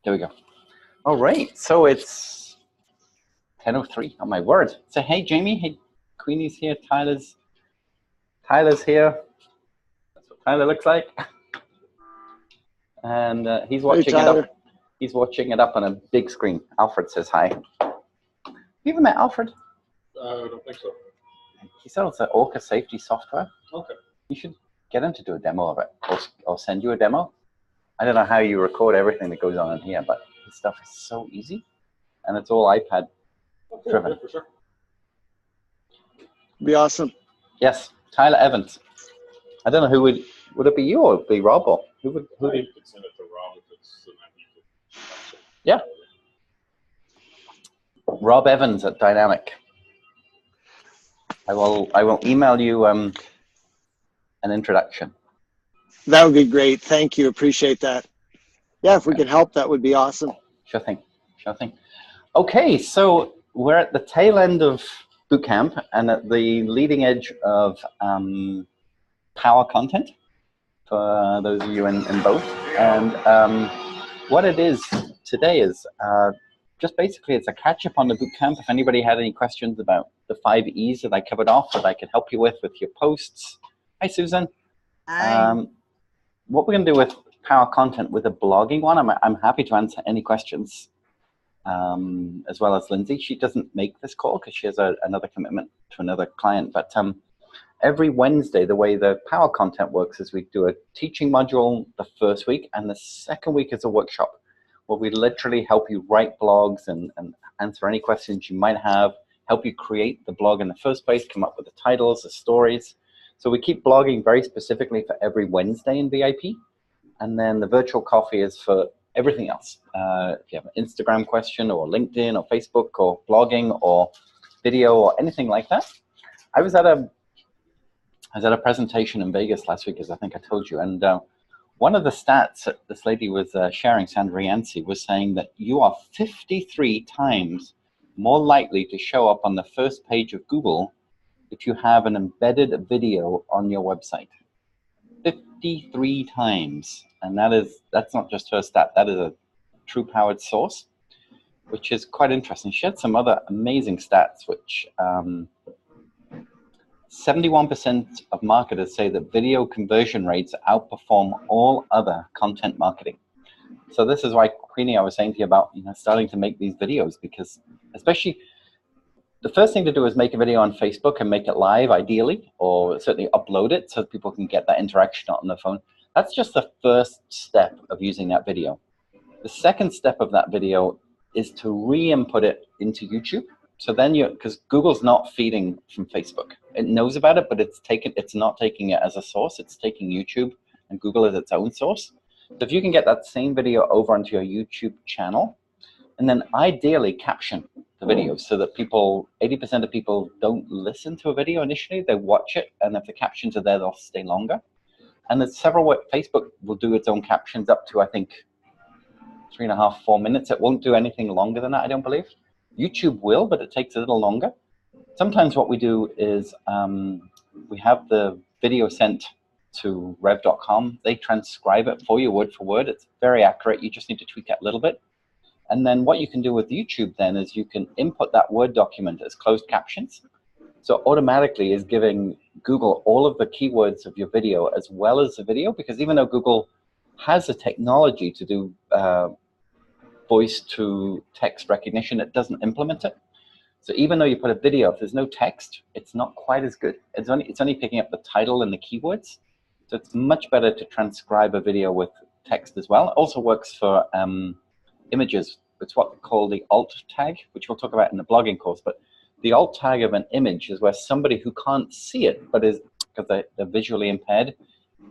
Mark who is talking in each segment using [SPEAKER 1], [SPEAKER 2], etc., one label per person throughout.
[SPEAKER 1] There we go. All right, so it's 10:03. Oh my word! So hey, Jamie. Hey, Queenie's here. Tyler's here. That's what Tyler looks like. And he's watching it up. He's watching it up on a big screen. Alfred says hi. You ever met Alfred?
[SPEAKER 2] I don't think so.
[SPEAKER 1] He sells the Orca safety software.
[SPEAKER 2] Okay.
[SPEAKER 1] You should get him to do a demo of it, or send you a demo. I don't know how you record everything that goes on in here, but his stuff is so easy, and it's all iPad driven.
[SPEAKER 2] Yeah, for sure.
[SPEAKER 3] Be awesome.
[SPEAKER 1] Yes, Tyler Evans. I don't know who would it be you or be Rob or who would
[SPEAKER 2] You could send it to Rob if it's
[SPEAKER 1] Yeah. Rob Evans at Dynamic. I will email you an introduction.
[SPEAKER 3] That would be great. Thank you. Appreciate that. Yeah, if we can help, that would be awesome.
[SPEAKER 1] Sure thing. Okay, so we're at the tail end of bootcamp and at the leading edge of power content for those of you in both. And what it is today is just basically it's a catch up on the bootcamp. If anybody had any questions about the 5 E's that I covered off that I could help you with your posts. Hi, Susan.
[SPEAKER 4] Hi.
[SPEAKER 1] What we're going to do with power content with the blogging one, I'm happy to answer any questions, as well as Lindsay. She doesn't make this call because she has another commitment to another client. But every Wednesday, the way the power content works is we do a teaching module the first week, and the second week is a workshop where we literally help you write blogs and answer any questions you might have, help you create the blog in the first place, come up with the titles, the stories. So we keep blogging very specifically for every Wednesday in VIP. And then the virtual coffee is for everything else. If you have an Instagram question or LinkedIn or Facebook or blogging or video or anything like that. I was at a presentation in Vegas last week, as I think I told you. And one of the stats that this lady was sharing, Sandra Yancey, was saying that you are 53 times more likely to show up on the first page of Google if you have an embedded video on your website. 53 times. And that's not just her stat, that is a true powered source, which is quite interesting. She had some other amazing stats, which 71% of marketers say that video conversion rates outperform all other content marketing. So this is why, Queenie, I was saying to you about starting to make these videos, because especially the first thing to do is make a video on Facebook and make it live, ideally, or certainly upload it so people can get that interaction on their phone. That's just the first step of using that video. The second step of that video is to re-input it into YouTube. So then because Google's not feeding from Facebook. It knows about it, but it's not taking it as a source. It's taking YouTube and Google as its own source. So if you can get that same video over onto your YouTube channel, and then ideally caption the video so that 80% of people don't listen to a video initially, they watch it, and if the captions are there, they'll stay longer. And there's several ways. Facebook will do its own captions up to, I think, 3.5, 4 minutes. It won't do anything longer than that, I don't believe. YouTube will, but it takes a little longer. Sometimes what we do is we have the video sent to rev.com. They transcribe it for you word for word. It's very accurate. You just need to tweak it a little bit. And then what you can do with YouTube then is you can input that Word document as closed captions. So automatically is giving Google all of the keywords of your video as well as the video, because even though Google has the technology to do voice to text recognition, it doesn't implement it. So even though you put a video, if there's no text, it's not quite as good. It's only picking up the title and the keywords. So it's much better to transcribe a video with text as well. It also works for images. It's what they call the alt tag, which we'll talk about in the blogging course. But the alt tag of an image is where somebody who can't see it, but is because they're visually impaired,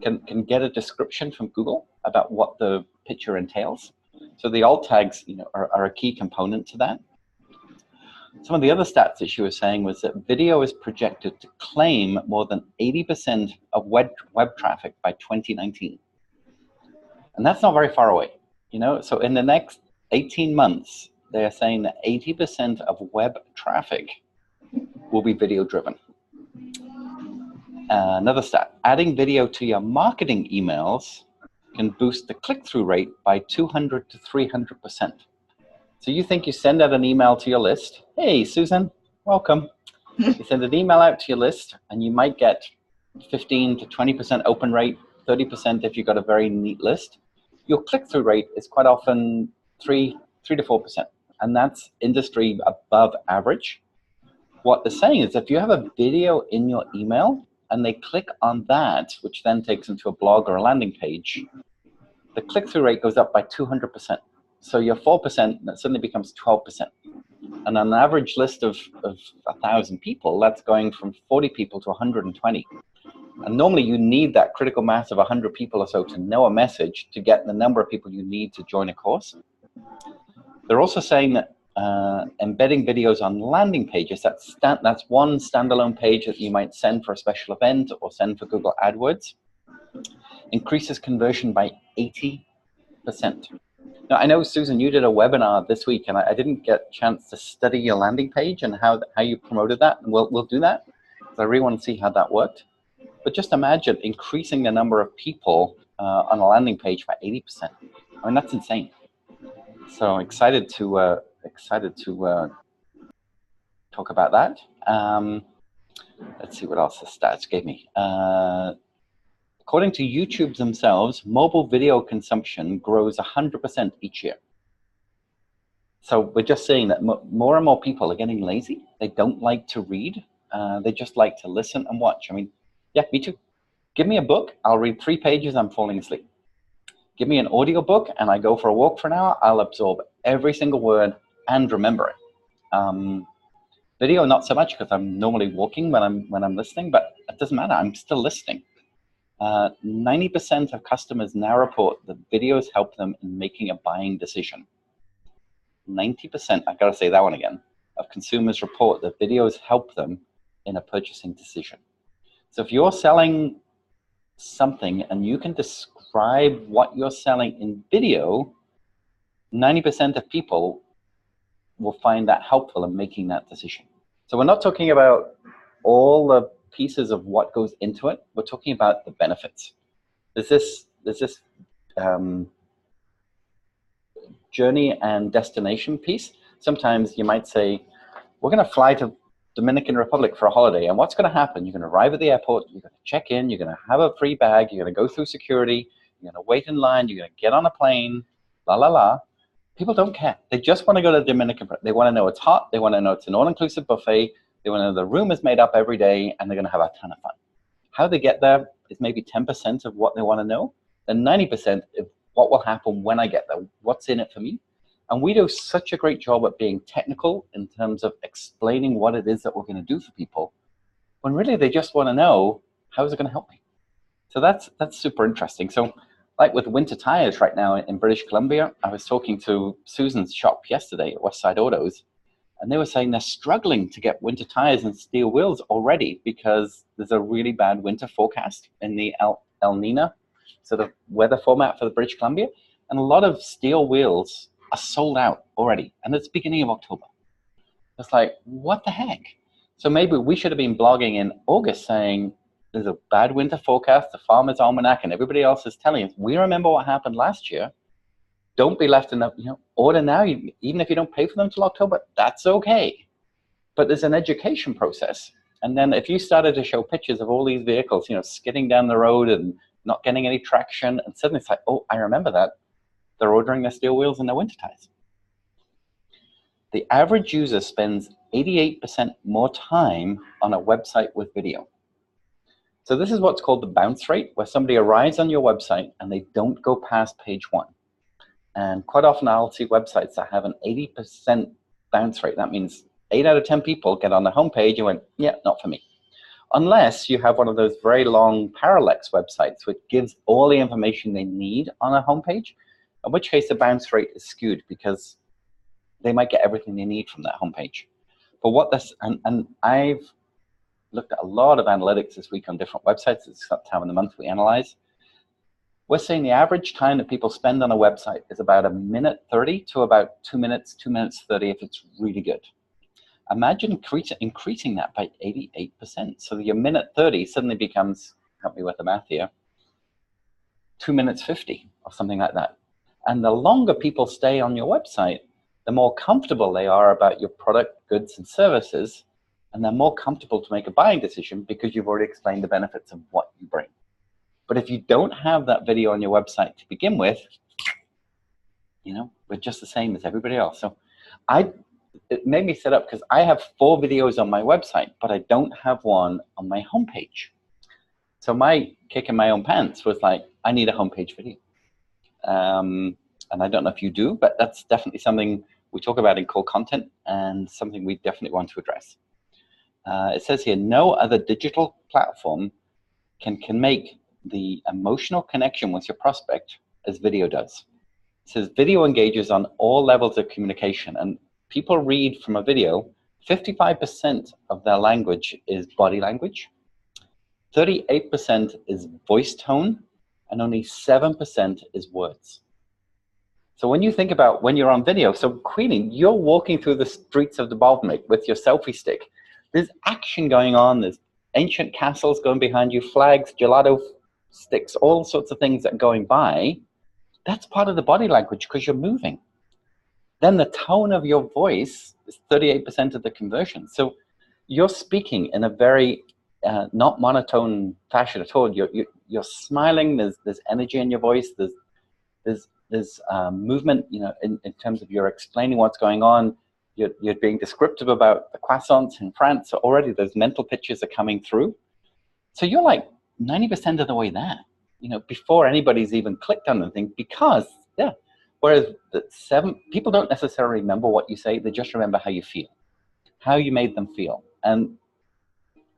[SPEAKER 1] can get a description from Google about what the picture entails. So the alt tags, are a key component to that. Some of the other stats that she was saying was that video is projected to claim more than 80% of web traffic by 2019. And that's not very far away, So in the next 18 months, they are saying that 80% of web traffic will be video driven. Another stat, adding video to your marketing emails can boost the click-through rate by 200 to 300%. So you think you send out an email to your list. Hey, Susan, welcome. You send an email out to your list, and you might get 15 to 20% open rate, 30% if you've got a very neat list. Your click-through rate is quite often 3 to 4%, and that's industry above average. What they're saying is if you have a video in your email and they click on that, which then takes them to a blog or a landing page, the click-through rate goes up by 200%. So your 4% that suddenly becomes 12%. And on an average list of 1,000 people, that's going from 40 people to 120. And normally you need that critical mass of 100 people or so to know a message to get the number of people you need to join a course. They're also saying that embedding videos on landing pages, that's one standalone page that you might send for a special event or send for Google AdWords, increases conversion by 80%. Now, I know, Susan, you did a webinar this week, and I didn't get a chance to study your landing page and how you promoted that. And we'll do that, because I really want to see how that worked. But just imagine increasing the number of people on a landing page by 80%. I mean, that's insane. So excited to talk about that. Let's see what else the stats gave me. According to YouTube themselves, mobile video consumption grows 100% each year. So we're just saying that more and more people are getting lazy. They don't like to read. They just like to listen and watch. I mean, yeah, me too. Give me a book, I'll read 3 pages, I'm falling asleep. Give me an audio book and I go for a walk for an hour, I'll absorb every single word and remember it. Video, not so much, because I'm normally walking when I'm listening, but it doesn't matter, I'm still listening. 90% of customers now report that videos help them in making a buying decision. 90%, I've got to say that one again, of consumers report that videos help them in a purchasing decision. So if you're selling something and you can describe what you're selling in video, 90% of people will find that helpful in making that decision. So we're not talking about all the pieces of what goes into it. We're talking about the benefits. There's this journey and destination piece. Sometimes you might say, we're going to fly to Dominican Republic for a holiday, and what's going to happen? You're going to arrive at the airport, you're going to check in, you're going to have a free bag, you're going to go through security, you're going to wait in line, you're going to get on a plane, la la la. People don't care. They just want to go to Dominican Republic. They want to know it's hot, they want to know it's an all-inclusive buffet, they want to know the room is made up every day, and they're going to have a ton of fun. How they get there is maybe 10% of what they want to know, and 90% of what will happen when I get there, what's in it for me. And we do such a great job at being technical in terms of explaining what it is that we're going to do for people, when really they just want to know, how is it going to help me? So that's super interesting. So like with winter tires right now in British Columbia, I was talking to Susan's shop yesterday at Westside Autos, and they were saying they're struggling to get winter tires and steel wheels already because there's a really bad winter forecast in the El Nino sort of weather format for the British Columbia. And a lot of steel wheels are sold out already, and it's beginning of October. It's like, what the heck? So maybe we should have been blogging in August saying there's a bad winter forecast, the Farmer's Almanac, and everybody else is telling us, we remember what happened last year. Don't be left in the, order now, even if you don't pay for them till October, that's okay. But there's an education process. And then if you started to show pictures of all these vehicles, skidding down the road and not getting any traction, and suddenly it's like, oh, I remember that. They're ordering their steel wheels and their winter tires. The average user spends 88% more time on a website with video. So this is what's called the bounce rate, where somebody arrives on your website and they don't go past page 1. And quite often I'll see websites that have an 80% bounce rate. That means 8 out of 10 people get on the homepage and went, yeah, not for me. Unless you have one of those very long parallax websites, which gives all the information they need on a homepage, in which case the bounce rate is skewed because they might get everything they need from that homepage. But what this, and I've looked at a lot of analytics this week on different websites. It's that time of the month we analyze. We're saying the average time that people spend on a website is about 1:30 to about 2 minutes, 2:30 if it's really good. Imagine increasing that by 88%. So your 1:30 suddenly becomes, help me with the math here, 2 minutes 50 or something like that. And the longer people stay on your website, the more comfortable they are about your product, goods, and services, and they're more comfortable to make a buying decision because you've already explained the benefits of what you bring. But if you don't have that video on your website to begin with, we're just the same as everybody else. So it made me set up because I have 4 videos on my website, but I don't have one on my homepage. So my kick in my own pants was like, I need a homepage video. And I don't know if you do, but that's definitely something we talk about in core content and something we definitely want to address. It says here, no other digital platform can make the emotional connection with your prospect as video does. It says video engages on all levels of communication, and people read from a video, 55% of their language is body language, 38% is voice tone, and only 7% is words. So when you think about when you're on video, so Queenie, you're walking through the streets of Dubrovnik with your selfie stick. There's action going on. There's ancient castles going behind you, flags, gelato sticks, all sorts of things that are going by. That's part of the body language because you're moving. Then the tone of your voice is 38% of the conversion. So you're speaking in a very not monotone fashion at all. You're smiling. There's energy in your voice. There's movement. In terms of you're explaining what's going on. You're being descriptive about the croissants in France. So already those mental pictures are coming through. So you're like 90% of the way there. Before anybody's even clicked on anything, because whereas people don't necessarily remember what you say, they just remember how you feel, how you made them feel. And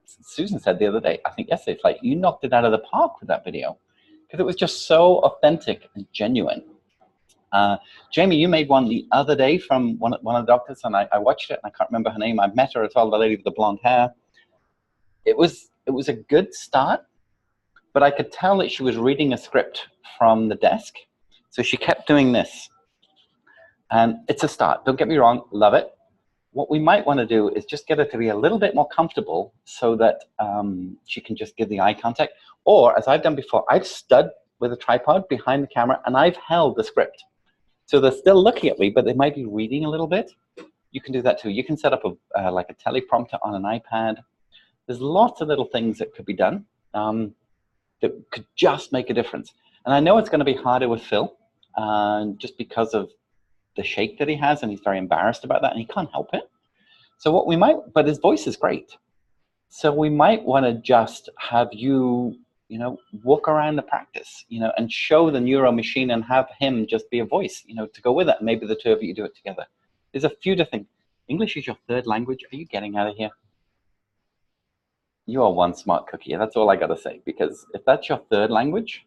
[SPEAKER 1] Susan said the other day, I think yesterday, it's like you knocked it out of the park with that video because it was just so authentic and genuine. Jamie, you made one the other day from one of the doctors, and I watched it, and I can't remember her name. I've met her as well, the lady with the blonde hair. It was a good start, but I could tell that she was reading a script from the desk, so she kept doing this. And it's a start. Don't get me wrong, love it. What we might want to do is just get her to be a little bit more comfortable so that she can just give the eye contact. Or, as I've done before, I've stood with a tripod behind the camera, and I've held the script. So they're still looking at me, but they might be reading a little bit. You can do that too. You can set up like a teleprompter on an iPad. There's lots of little things that could be done that could just make a difference. And I know it's going to be harder with Phil, just because of the shake that he has, and he's very embarrassed about that, and he can't help it. So what we might, but his voice is great. So we might want to just have you, walk around the practice, and show the neuro machine and have him just be a voice, to go with it. And maybe the two of you do it together. There's a few different. English is your third language. Are you getting out of here? You are one smart cookie. That's all I got to say. Because if that's your third language,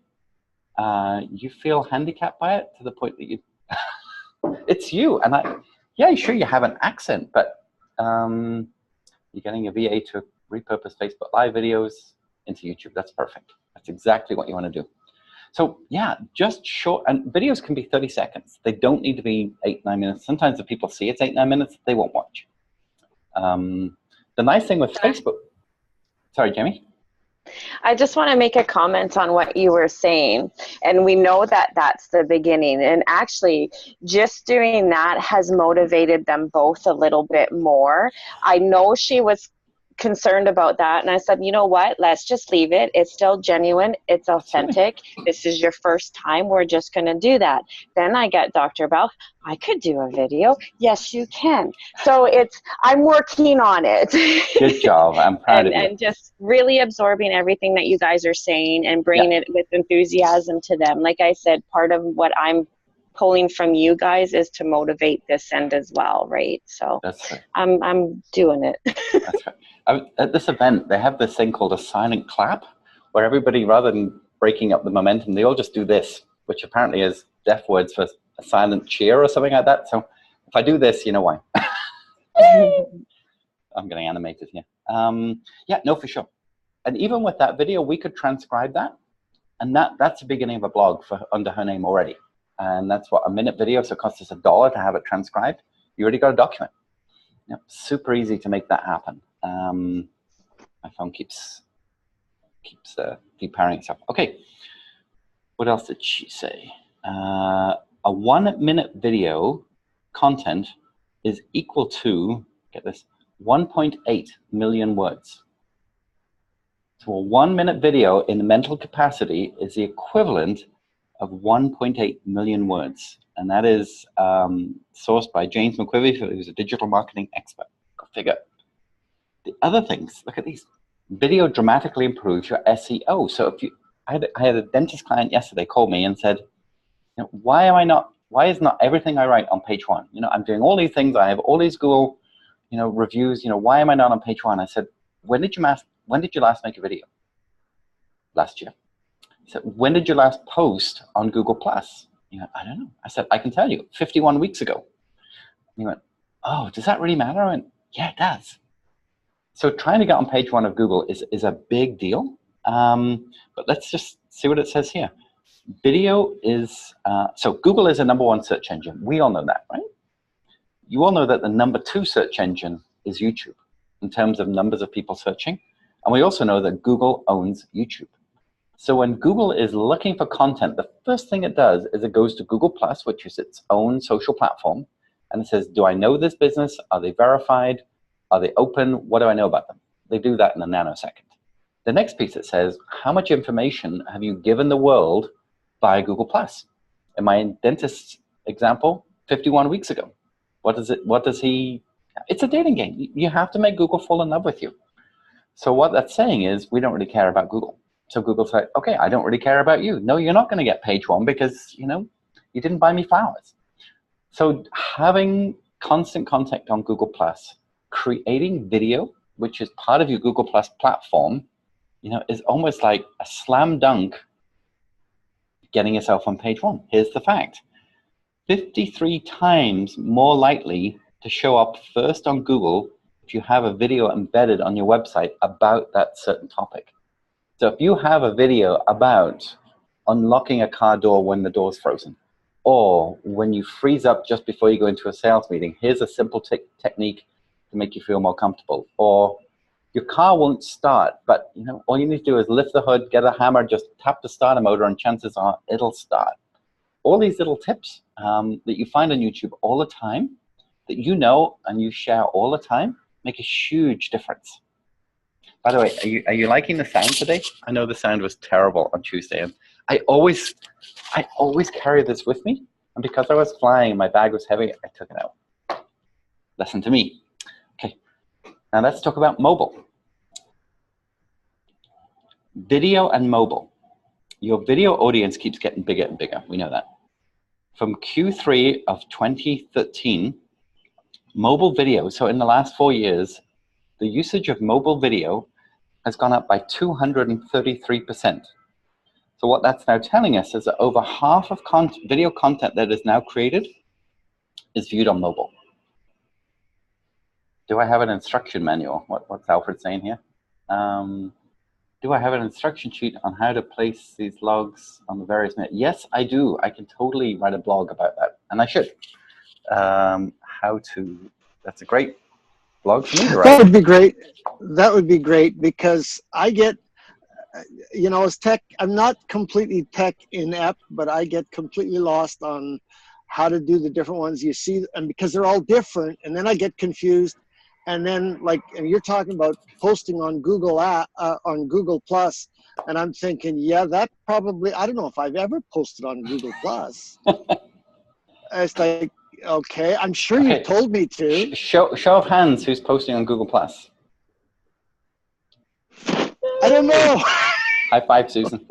[SPEAKER 1] you feel handicapped by it to the point that you, it's you. And sure, you have an accent, but you're getting a VA to repurpose Facebook Live videos into YouTube. That's perfect. That's exactly what you want to do. So just short, and videos can be 30 seconds. They don't need to be 8-9 minutes. Sometimes if people see it's 8-9 minutes, they won't watch. The nice thing with Facebook, sorry, Jamie.
[SPEAKER 4] I just want to make a comment on what you were saying. And we know that that's the beginning. And actually, just doing that has motivated them both a little bit more. I know she was concerned about that, and I said, you know what, let's just leave it. It's still genuine, it's authentic. This is your first time, we're just going to do that. Then I get Dr. Bell, I could do a video. Yes, you can. So I'm working on it.
[SPEAKER 1] Good job. I'm proud of you.
[SPEAKER 4] And just really absorbing everything that you guys are saying and bringing it with enthusiasm to them. Like I said, part of what I'm pulling from you guys is to motivate this end as well, right? So
[SPEAKER 1] that's right.
[SPEAKER 4] I'm doing it.
[SPEAKER 1] That's right. At this event, they have this thing called a silent clap, where everybody, rather than breaking up the momentum, they all just do this, which apparently is deaf words for a silent cheer or something like that. So if I do this, you know why. I'm getting animated here. No, for sure. And even with that video, we could transcribe that. And that's the beginning of a blog under her name already. And that's what, a minute video, so it costs us $1 to have it transcribed. You already got a document. Super easy to make that happen. My phone keeps repairing itself. Okay, what else did she say? A 1 minute video content is equal to, get this, 1.8 million words. So a 1 minute video in mental capacity is the equivalent of 1.8 million words. And that is sourced by James McQuivey, who's a digital marketing expert. Go figure. The other things, look at these. Video dramatically improves your SEO. So if you, I had a dentist client yesterday call me and said, you know, why is not everything I write on page one? You know, I'm doing all these things. I have all these Google, you know, reviews. You know, why am I not on page one? I said, when did you last make a video? Last year. He said, when did you last post on Google Plus? You know, I don't know. I said, I can tell you, 51 weeks ago. And he went, oh, does that really matter? I went, yeah, it does. So trying to get on page one of Google is a big deal. But let's just see what it says here. Video is, so Google is a #1 search engine. We all know that, right? You all know that the #2 search engine is YouTube in terms of numbers of people searching. And we also know that Google owns YouTube. So when Google is looking for content, the first thing it does is it goes to Google Plus, which is its own social platform. And it says, do I know this business? Are they verified? Are they open? What do I know about them? They do that in a nanosecond. The next piece, it says, how much information have you given the world via Google Plus? In my dentist's example, 51 weeks ago. It's a dating game. You have to make Google fall in love with you. So what that's saying is we don't really care about Google. So Google's like, okay, I don't really care about you. No, you're not going to get page one because, you know, you didn't buy me flowers. So having constant contact on Google Plus, creating video, which is part of your Google Plus platform, you know, is almost like a slam dunk getting yourself on page one. Here's the fact. 53 times more likely to show up first on Google if you have a video embedded on your website about that certain topic. So if you have a video about unlocking a car door when the door's frozen, or when you freeze up just before you go into a sales meeting, here's a simple technique to make you feel more comfortable. Or your car won't start, but you know, all you need to do is lift the hood, get a hammer, just tap the starter motor, and chances are it'll start. All these little tips that you find on YouTube all the time, that you know and you share all the time, make a huge difference. By the way, are you liking the sound today? I know the sound was terrible on Tuesday, and I always carry this with me, and because I was flying, my bag was heavy, I took it out. Listen to me. Okay, now let's talk about mobile. Video and mobile. Your video audience keeps getting bigger and bigger. We know that. From Q3 of 2013, mobile video, so in the last 4 years, the usage of mobile video has gone up by 233%. So what that's now telling us is that over half of video content that is now created is viewed on mobile. Do I have an instruction manual? What's Alfred saying here? Do I have an instruction sheet on how to place these logs on the various minutes? Yes, I do. I can totally write a blog about that, and I should. That's a great blog for me to write.
[SPEAKER 3] That would be great. That would be great because I get, you know, as tech, I'm not completely tech inept, but I get completely lost on how to do the different ones you see, and because they're all different, and then I get confused. And then, like, and you're talking about posting on Google Plus, and I'm thinking, yeah, that probably, I don't know if I've ever posted on Google Plus. It's like, okay, I'm sure you told me to.
[SPEAKER 1] Show of hands, who's posting on Google Plus?
[SPEAKER 3] I don't know.
[SPEAKER 1] High five, Susan.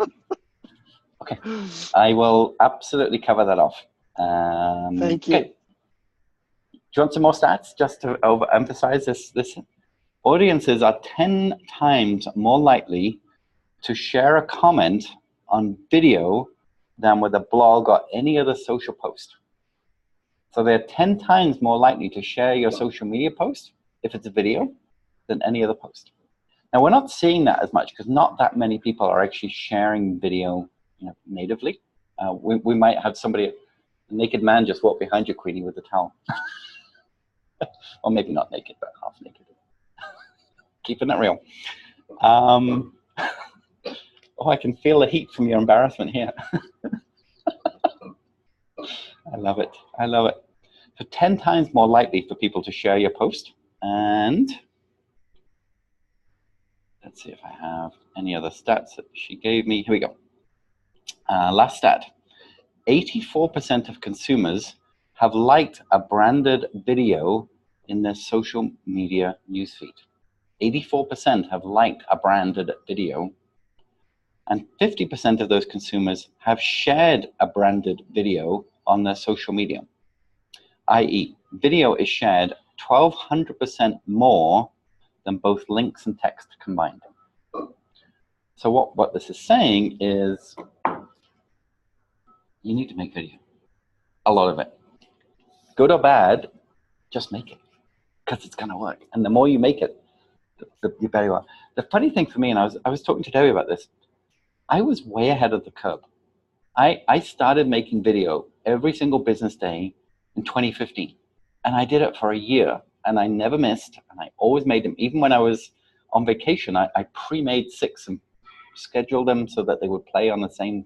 [SPEAKER 1] Okay, I will absolutely cover that off.
[SPEAKER 3] Thank you.
[SPEAKER 1] Okay. Do you want some more stats just to overemphasize this? Audiences are 10 times more likely to share a comment on video than with a blog or any other social post. So they're 10 times more likely to share your social media post, if it's a video, than any other post. Now, we're not seeing that as much because not that many people are actually sharing video, you know, natively. We might have somebody, a naked man just walk behind you, Queenie, with a towel. Or maybe not naked, but half naked. Keeping it real. Oh, I can feel the heat from your embarrassment here. I love it. I love it. So 10 times more likely for people to share your post. And let's see if I have any other stats that she gave me. Here we go. Last stat. 84% of consumers have liked a branded video in their social media newsfeed. 84% have liked a branded video. And 50% of those consumers have shared a branded video on their social media, i.e., video is shared 1,200% more than both links and text combined. So what this is saying is you need to make video, a lot of it. Good or bad, just make it, because it's going to work. And the more you make it, the better you are. The funny thing for me, and I was talking to Debbie about this, I was way ahead of the curve. I started making video every single business day in 2015. And I did it for a year, and I never missed, and I always made them. Even when I was on vacation, I pre-made 6 and scheduled them so that they would play on the same.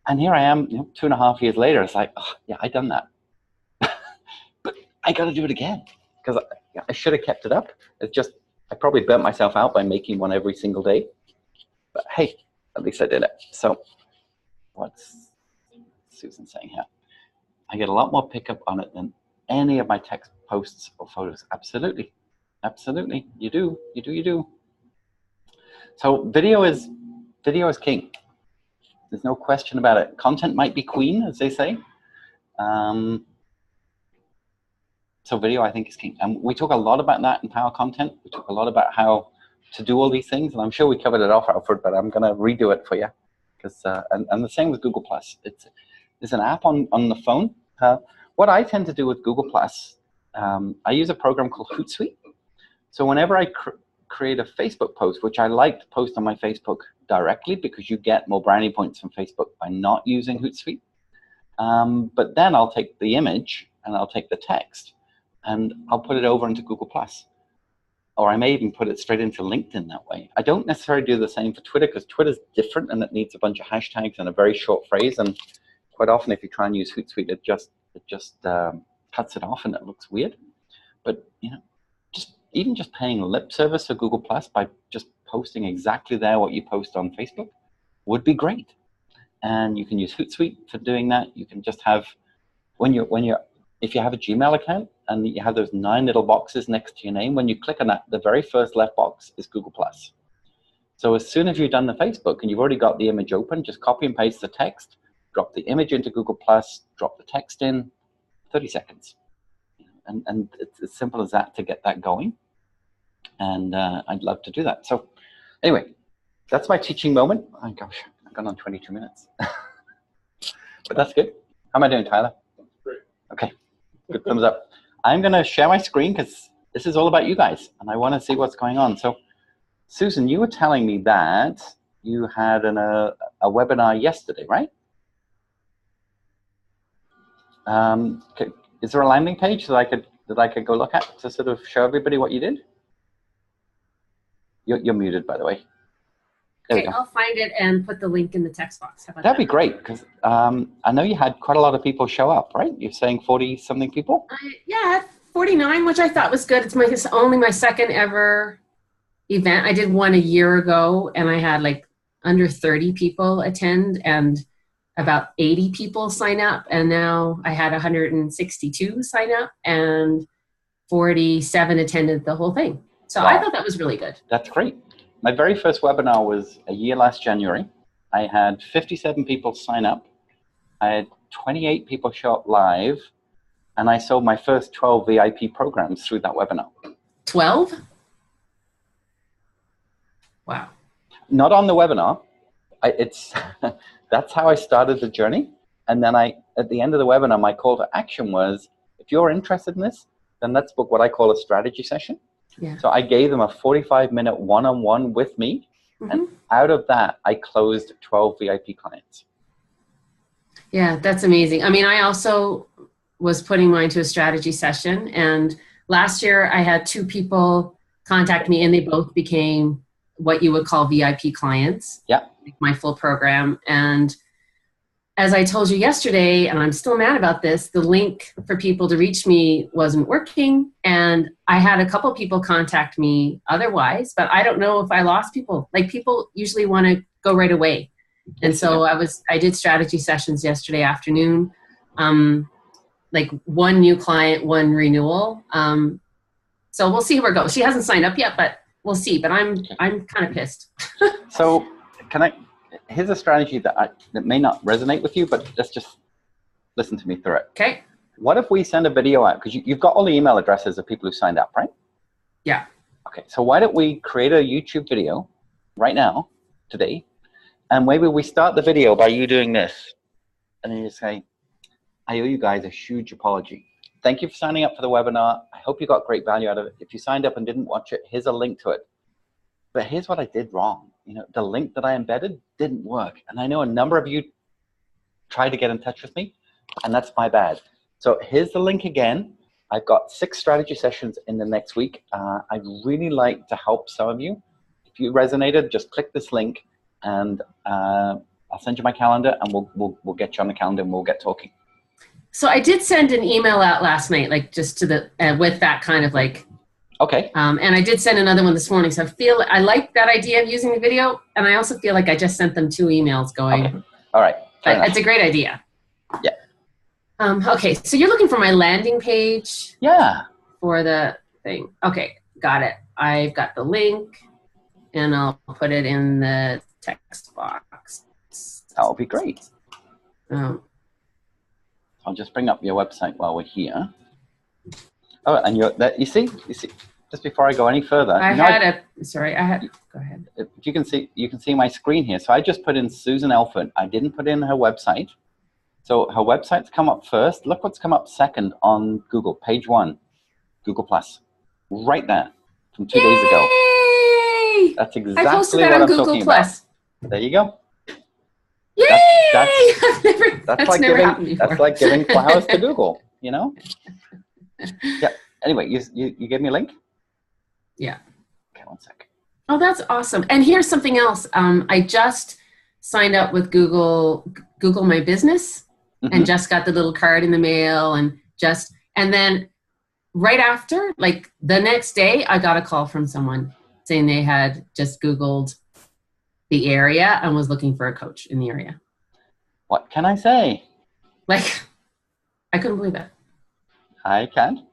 [SPEAKER 1] And here I am, 2.5 years later. It's like, oh, yeah, I done that. But I got to do it again, because I should have kept it up. It's just, I probably burnt myself out by making one every single day. But hey, at least I did it. So what's Susan saying here? I get a lot more pickup on it than any of my text posts or photos. Absolutely. Absolutely. You do. You do. You do. So video is king. There's no question about it. Content might be queen, as they say. So video, I think, is king. And we talk a lot about that in Power Content. We talk a lot about how to do all these things. And I'm sure we covered it off, Alfred, but I'm going to redo it for you. Because and the same with Google+. It's an app on the phone. What I tend to do with Google+, I use a program called Hootsuite. So whenever I create a Facebook post, which I like to post on my Facebook directly because you get more brownie points from Facebook by not using Hootsuite. But then I'll take the image and I'll take the text and I'll put it over into Google+. Or I may even put it straight into LinkedIn that way. I don't necessarily do the same for Twitter because Twitter's different and it needs a bunch of hashtags and a very short phrase. And quite often, if you try and use Hootsuite, it just cuts it off and it looks weird. But even just paying lip service for Google+ by just posting exactly there what you post on Facebook would be great. And you can use Hootsuite for doing that. You can just have if you have a Gmail account and you have those 9 little boxes next to your name, when you click on that, the very first left box is Google+. So as soon as you've done the Facebook and you've already got the image open, just copy and paste the text, drop the image into Google+, drop the text in, 30 seconds. And it's as simple as that to get that going. And I'd love to do that. So anyway, that's my teaching moment. Oh gosh, I've gone on 22 minutes. But that's good. How am I doing, Tyler?
[SPEAKER 2] Great.
[SPEAKER 1] Okay, good thumbs up. I'm going to share my screen because this is all about you guys. And I want to see what's going on. So Susan, you were telling me that you had a webinar yesterday, right? Is there a landing page that I could go look at to sort of show everybody what you did? You're muted, by the way.
[SPEAKER 5] Okay, I'll find it and put the link in the text box. How about
[SPEAKER 1] That'd be great, because I know you had quite a lot of people show up, right? You're saying 40-something people?
[SPEAKER 5] Yeah, 49, which I thought was good. It's only my second ever event. I did one a year ago, and I had like under 30 people attend, and about 80 people sign up, and now I had 162 sign up, and 47 attended the whole thing. So wow. I thought that was really good.
[SPEAKER 1] That's great. My very first webinar was a year last January. I had 57 people sign up. I had 28 people show up live, and I sold my first 12 VIP programs through that webinar.
[SPEAKER 5] 12? Wow.
[SPEAKER 1] Not on the webinar. That's how I started the journey. And then at the end of the webinar, my call to action was, if you're interested in this, then let's book what I call a strategy session.
[SPEAKER 5] Yeah.
[SPEAKER 1] So I gave them a 45-minute one-on-one with me. Mm-hmm. And out of that, I closed 12 VIP clients.
[SPEAKER 5] Yeah, that's amazing. I mean, I also was putting mine to a strategy session. And last year I had 2 people contact me and they both became what you would call VIP clients.
[SPEAKER 1] Yeah.
[SPEAKER 5] My full program. And as I told you yesterday, and I'm still mad about this, the link for people to reach me wasn't working. And I had a couple people contact me otherwise, but I don't know if I lost people. Like, people usually want to go right away. And so I did strategy sessions yesterday afternoon. Like, one new client, one renewal. So we'll see where it goes. She hasn't signed up yet, but we'll see. But I'm kind of pissed.
[SPEAKER 1] So here's a strategy that may not resonate with you, but let's just listen to me through it.
[SPEAKER 5] Okay.
[SPEAKER 1] What if we send a video out? Because you've got all the email addresses of people who signed up, right?
[SPEAKER 5] Yeah.
[SPEAKER 1] Okay, so why don't we create a YouTube video right now, today, and maybe we start the video by you doing this. And then you say, I owe you guys a huge apology. Thank you for signing up for the webinar. I hope you got great value out of it. If you signed up and didn't watch it, here's a link to it. But here's what I did wrong. You know, the link that I embedded didn't work. And I know a number of you tried to get in touch with me, and that's my bad. So here's the link again. I've got 6 strategy sessions in the next week. I'd really like to help some of you. If you resonated, just click this link, and I'll send you my calendar, and we'll get you on the calendar, and we'll get talking.
[SPEAKER 5] So I did send an email out last night, like, just to the with that kind of like.
[SPEAKER 1] Okay.
[SPEAKER 5] And I did send another one this morning. So I like that idea of using the video, and I also feel like I just sent them 2 emails going.
[SPEAKER 1] Okay. All right.
[SPEAKER 5] But it's a great idea.
[SPEAKER 1] Yeah.
[SPEAKER 5] Okay, so you're looking for my landing page.
[SPEAKER 1] Yeah.
[SPEAKER 5] For the thing. Okay, got it. I've got the link, and I'll put it in the text box.
[SPEAKER 1] That would be great.
[SPEAKER 5] Um,
[SPEAKER 1] I'll just bring up your website while we're here. Oh, and you see, just before I go any further.
[SPEAKER 5] go ahead.
[SPEAKER 1] You can see my screen here. So I just put in Susan Elford. I didn't put in her website. So her website's come up first. Look what's come up second on Google, page 1, Google Plus, right there from 2 days ago.
[SPEAKER 5] Yay!
[SPEAKER 1] That's exactly
[SPEAKER 5] I posted that
[SPEAKER 1] what
[SPEAKER 5] on
[SPEAKER 1] I'm
[SPEAKER 5] Google
[SPEAKER 1] talking
[SPEAKER 5] Plus.
[SPEAKER 1] about. There you go.
[SPEAKER 5] Yay!
[SPEAKER 1] That's like giving flowers to Google, you know? Yeah. Anyway, you gave me a link?
[SPEAKER 5] Yeah.
[SPEAKER 1] Okay, 1 sec.
[SPEAKER 5] Oh, that's awesome. And here's something else. I just signed up with Google My Business, and just got the little card in the mail, and then right after, like the next day, I got a call from someone saying they had just Googled the area and was looking for a coach in the area.
[SPEAKER 1] What can I say?
[SPEAKER 5] Like, I couldn't believe it.
[SPEAKER 1] I can.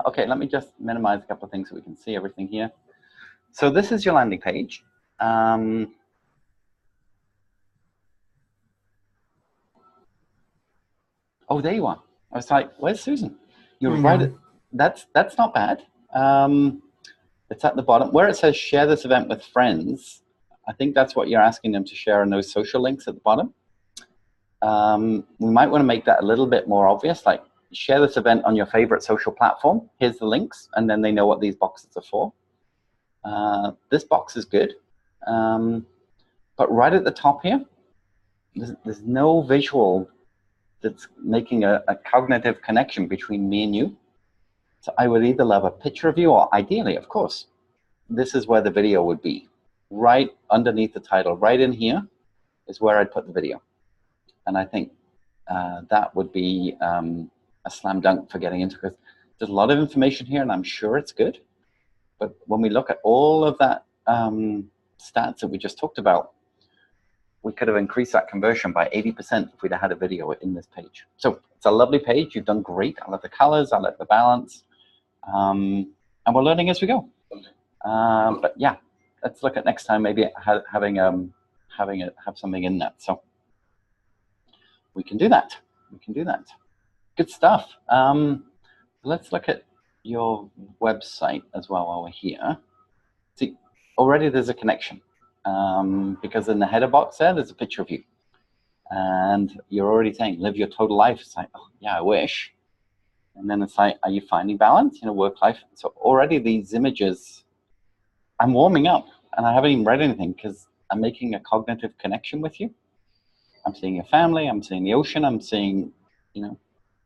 [SPEAKER 1] Okay, let me just minimize a couple of things so we can see everything here. So this is your landing page. Oh, there you are. I was like, where's Susan? You're right. That's not bad. It's at the bottom where it says share this event with friends. I think that's what you're asking them to share in those social links at the bottom. We might want to make that a little bit more obvious, like share this event on your favorite social platform. Here's the links, and then they know what these boxes are for. This box is good. But right at the top here, there's no visual that's making a cognitive connection between me and you. So I would either love a picture of you, or ideally, of course, this is where the video would be. Right underneath the title, right in here is where I'd put the video. And I think that would be a slam dunk for getting into, because there's a lot of information here, and I'm sure it's good. But when we look at all of that stats that we just talked about, we could have increased that conversion by 80% if we'd had a video in this page. So it's a lovely page. You've done great. I love the colors. I love the balance. And we're learning as we go. But yeah, let's look at next time maybe have something in that. So we can do that. Good stuff. Let's look at your website as well while we're here. See, already there's a connection. Because in the header box there's a picture of you. And you're already saying, live your total life. It's like, oh, yeah, I wish. And then it's like, are you finding balance, work life? So already these images, I'm warming up, and I haven't even read anything because I'm making a cognitive connection with you. I'm seeing your family, I'm seeing the ocean, I'm seeing,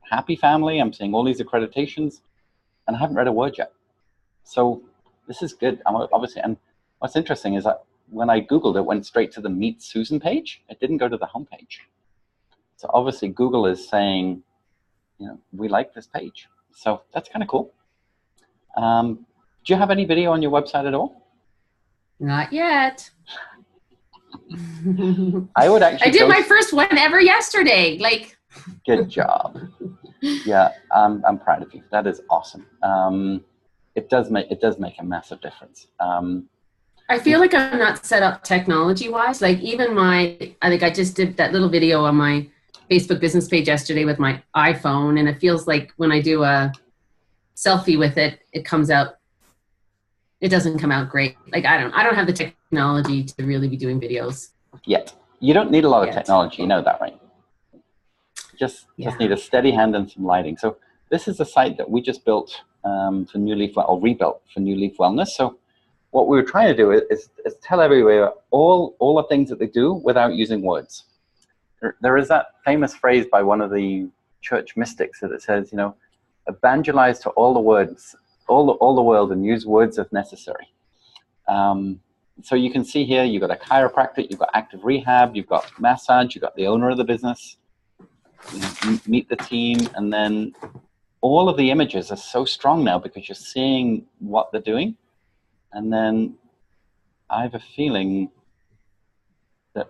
[SPEAKER 1] happy family, I'm seeing all these accreditations, and I haven't read a word yet. So this is good. Obviously, and what's interesting is that when I Googled it, went straight to the Meet Susan page. It didn't go to the homepage. So obviously Google is saying, we like this page. So that's kind of cool. Do you have any video on your website at all?
[SPEAKER 5] Not yet.
[SPEAKER 1] I would actually.
[SPEAKER 5] I did my first one ever yesterday.
[SPEAKER 1] Good job. Yeah, I'm proud of you. That is awesome. It does make a massive difference.
[SPEAKER 5] I feel like I'm not set up technology-wise. Even I just did that little video on my Facebook business page yesterday with my iPhone, and it feels like when I do a selfie with it, it doesn't come out great. I don't have the technology to really be doing videos
[SPEAKER 1] yet. You don't need a lot of technology, you know that, right? Just need a steady hand and some lighting. So this is a site that we just built for New Leaf, or rebuilt for New Leaf Wellness. So what we were trying to do is tell everybody all the things that they do without using words. There is that famous phrase by one of the church mystics that it says, evangelize to all the words, all the world, and use words if necessary. So you can see here, you've got a chiropractor, you've got active rehab, you've got massage, you've got the owner of the business, meet the team, and then all of the images are so strong now because you're seeing what they're doing. And then I have a feeling that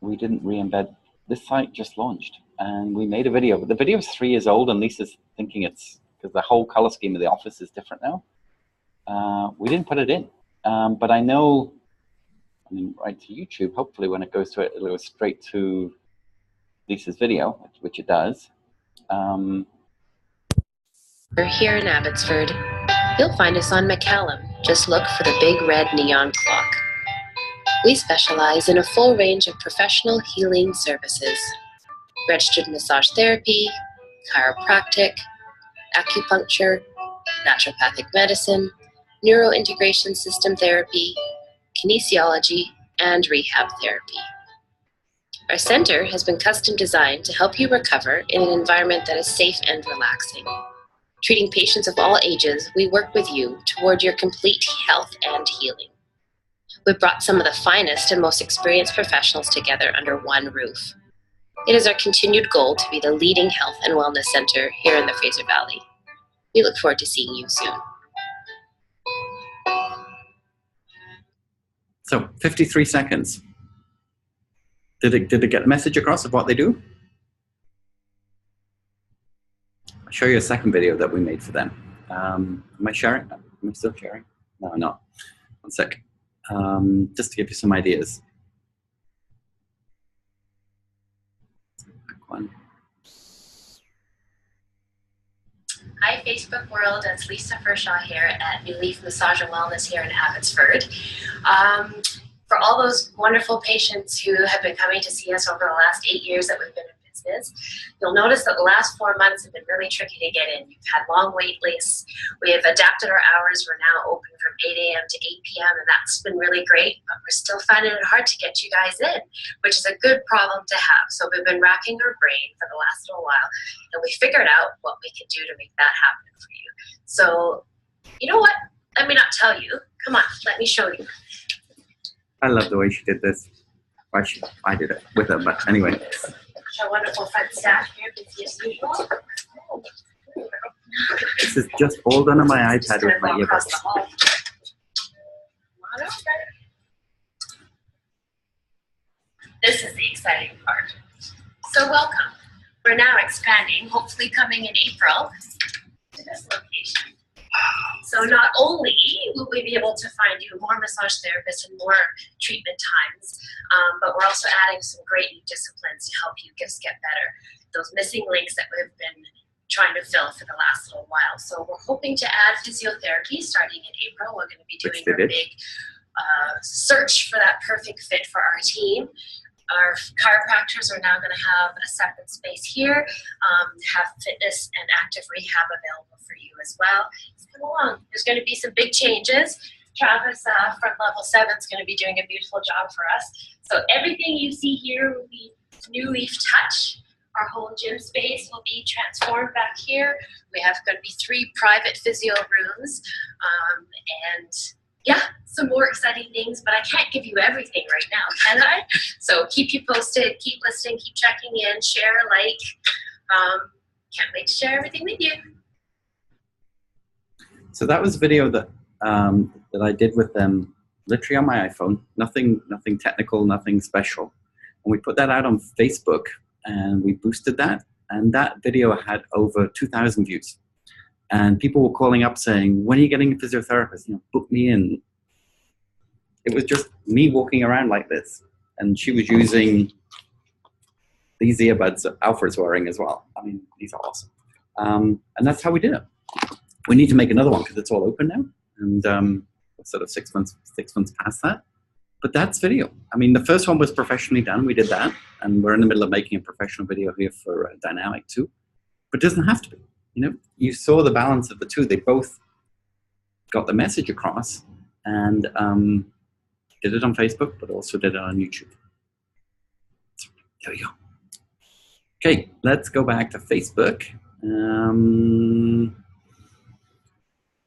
[SPEAKER 1] we didn't re-embed. This site just launched, and we made a video, but the video is 3 years old, and Lisa's thinking it's because the whole color scheme of the office is different now. We didn't put it in, but I know, right to YouTube, hopefully when it goes to it, it'll go straight to Lisa's video, which it does.
[SPEAKER 6] We're here in Abbotsford. You'll find us on McCallum. Just look for the big red neon clock. We specialize in a full range of professional healing services. Registered massage therapy, chiropractic, acupuncture, naturopathic medicine, neurointegration system therapy, kinesiology, and rehab therapy. Our center has been custom designed to help you recover in an environment that is safe and relaxing. Treating patients of all ages, we work with you toward your complete health and healing. We've brought some of the finest and most experienced professionals together under one roof. It is our continued goal to be the leading health and wellness center here in the Fraser Valley. We look forward to seeing you soon.
[SPEAKER 1] So 53 seconds. Did it get a message across of what they do? I'll show you a second video that we made for them. Am I sharing? Am I still sharing? No, I'm not. One sec. Just to give you some ideas. Back one.
[SPEAKER 6] Hi Facebook world, it's Lisa Furshaw here at New Leaf Massage and Wellness here in Abbotsford. For all those wonderful patients who have been coming to see us over the last 8 years that we've been in business, you'll notice that the last 4 months have been really tricky to get in. You've had long wait lists. We have adapted our hours. We're now open from 8 a.m. to 8 p.m. and that's been really great, but we're still finding it hard to get you guys in, which is a good problem to have. So we've been racking our brain for the last little while, and we figured out what we could do to make that happen for you. So, you know what? Let me not tell you. Come on, let me show you.
[SPEAKER 1] I love the way she did this. I did it with her, but anyway.
[SPEAKER 6] Our wonderful front staff here, busy as usual.
[SPEAKER 1] This is just all done on my iPad with my earbuds.
[SPEAKER 6] This is the exciting part. So welcome. We're now expanding, hopefully coming in April, to this location. So not only will we be able to find you more massage therapists and more treatment times, but we're also adding some great new disciplines to help you just get better. Those missing links that we've been trying to fill for the last little while. So we're hoping to add physiotherapy starting in April. We're going to be doing a big search for that perfect fit for our team. Our chiropractors are now going to have a separate space here, have fitness and active rehab available for you as well. So come along. There's going to be some big changes. Travis from Level 7 is going to be doing a beautiful job for us. So everything you see here will be New Leaf Touch. Our whole gym space will be transformed back here. We have going to be 3 private physio rooms, and yeah, some more exciting things, but I can't give you everything right now, can I? So keep you posted, keep listening, keep checking in, share, like. Can't wait to share everything with you.
[SPEAKER 1] So that was a video that that I did with them, literally on my iPhone. Nothing technical, nothing special. And we put that out on Facebook, and we boosted that. And that video had over 2,000 views. And people were calling up saying, "When are you getting a physiotherapist? Book me in." It was just me walking around like this, and she was using these earbuds that Alfred's wearing as well. I mean, these are awesome. And that's how we did it. We need to make another one because it's all open now, and sort of 6 months past that. But that's video. I mean, the first one was professionally done. We did that, and we're in the middle of making a professional video here for Dynamic too. But it doesn't have to be. You saw the balance of the two. They both got the message across, and did it on Facebook, but also did it on YouTube. So, there we go. Okay, let's go back to Facebook.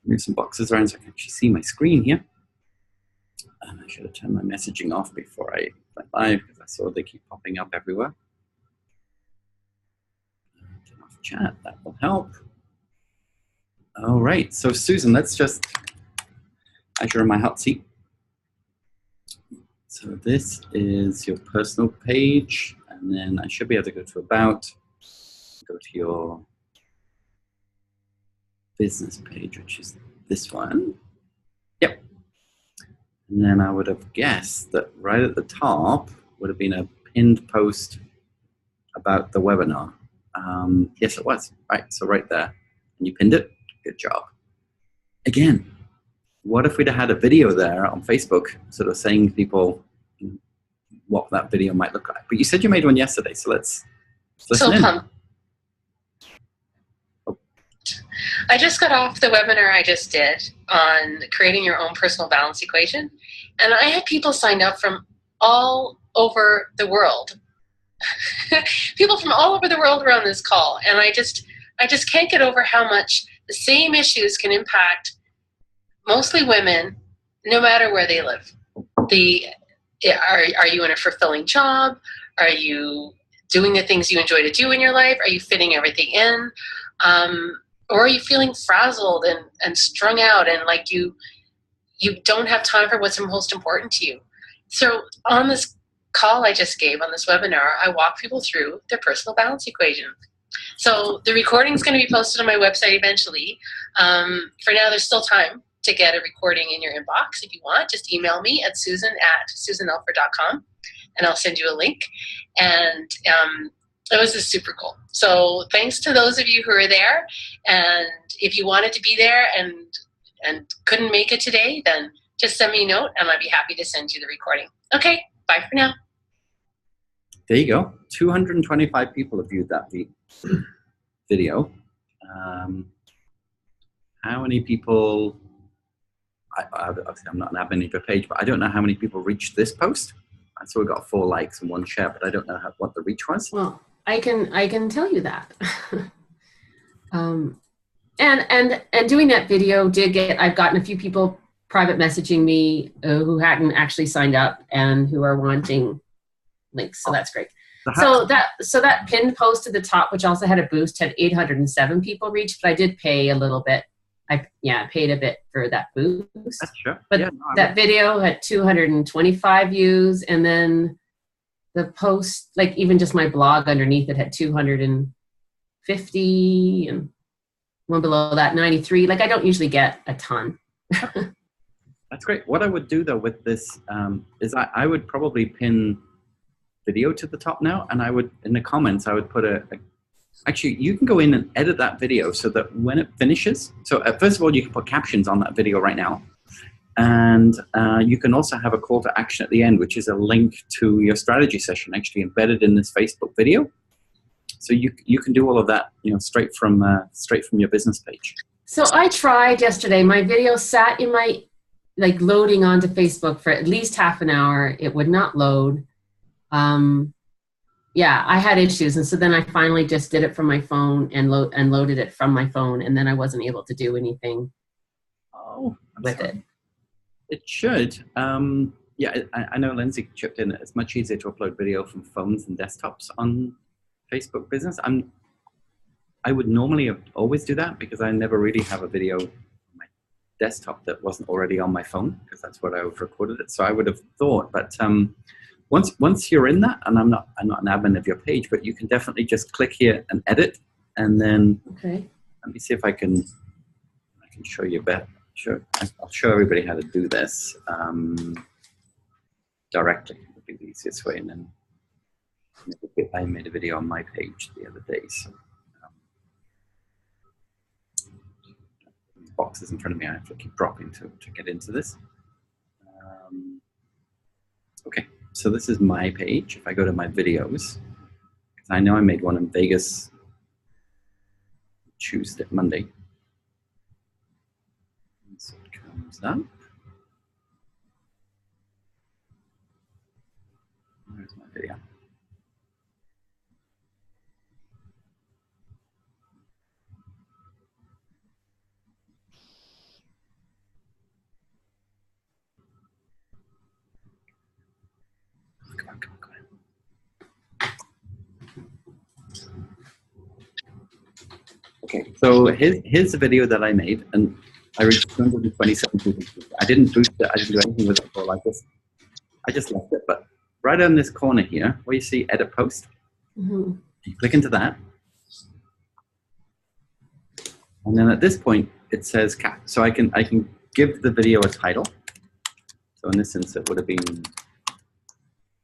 [SPEAKER 1] Move some boxes around so I can actually see my screen here. And I should have turned my messaging off before I went live because I saw they keep popping up everywhere. Turn off chat, that will help. All right, so Susan, let's just, as you're in my hot seat. So this is your personal page, and then I should be able to go to About, go to your business page, which is this one. Yep. And then I would have guessed that right at the top would have been a pinned post about the webinar. Yes, it was. Right, so right there. And you pinned it. Good job. Again, what if we'd have had a video there on Facebook sort of saying to people what that video might look like? But you said you made one yesterday, so let's listen in.
[SPEAKER 6] I just got off the webinar I just did on creating your own personal balance equation, and I had people signed up from all over the world. People from all over the world were on this call, and I just can't get over how much the same issues can impact mostly women, no matter where they live. Are you in a fulfilling job? Are you doing the things you enjoy to do in your life? Are you fitting everything in? Or are you feeling frazzled and strung out and like you don't have time for what's most important to you? So on this call I just gave, on this webinar, I walk people through their personal balance equation. So the recording is going to be posted on my website eventually. For now, there's still time to get a recording in your inbox. If you want, just email me at susan@susanelford.com, and I'll send you a link. And it was just super cool. So thanks to those of you who are there. And if you wanted to be there and couldn't make it today, then just send me a note and I'd be happy to send you the recording. Okay, bye for now.
[SPEAKER 1] There you go. 225 people have viewed that video. How many people, obviously I'm not an admin per page, but I don't know how many people reached this post. I saw we got 4 likes and 1 share, but I don't know what the reach was.
[SPEAKER 5] Well, I can tell you that. And doing that video I've gotten a few people private messaging me who hadn't actually signed up and who are wanting links. So that's great. So that pinned post at the top, which also had a boost, had 807 people reached, but I did pay a little bit. I paid a bit for that boost.
[SPEAKER 1] That's sure.
[SPEAKER 5] But that video had 225 views, and then the post, like even just my blog underneath it, had 250, and one below that 93. Like I don't usually get a ton.
[SPEAKER 1] That's great. What I would do though with this is I would probably pin video to the top now, and I would, in the comments, I would put actually, you can go in and edit that video so that when it finishes, so first of all, you can put captions on that video right now. And you can also have a call to action at the end, which is a link to your strategy session actually embedded in this Facebook video. So you can do all of that, straight from your business page.
[SPEAKER 5] So I tried yesterday. My video sat in my, loading onto Facebook for at least half an hour. It would not load. yeah, I had issues, and so then I finally just did it from my phone and loaded it from my phone, and then I wasn't able to do anything
[SPEAKER 7] Oh, I'm
[SPEAKER 5] with
[SPEAKER 7] sorry.
[SPEAKER 5] it.
[SPEAKER 7] It should. Yeah, I know Lindsay chipped in. It's much easier to upload video from phones and desktops on Facebook Business. I would normally always do that because I never really have a video on my desktop that wasn't already on my phone, because that's where I've recorded it. So I would have thought, but once you're in that, and I'm not an admin of your page, but you can definitely just click here and edit, and then
[SPEAKER 5] Okay.
[SPEAKER 7] let me see if I can show you better. Sure, I'll show everybody how to do this directly. Would be the easiest way. And then I made a video on my page the other day, so boxes in front of me. I have to keep dropping to get into this. Okay, so this is my page. If I go to my videos, because I know I made one in Vegas Monday. So it comes up. Where's my video? Come on. Okay, so here's the video that I made, and I reached 227 people. I didn't boost it. I didn't do anything with it for like this. I just left it. But right on this corner here, where you see edit post,
[SPEAKER 5] Mm-hmm.
[SPEAKER 7] you click into that, and then at this point it says cap. So I can give the video a title. So in this instance, it would have been.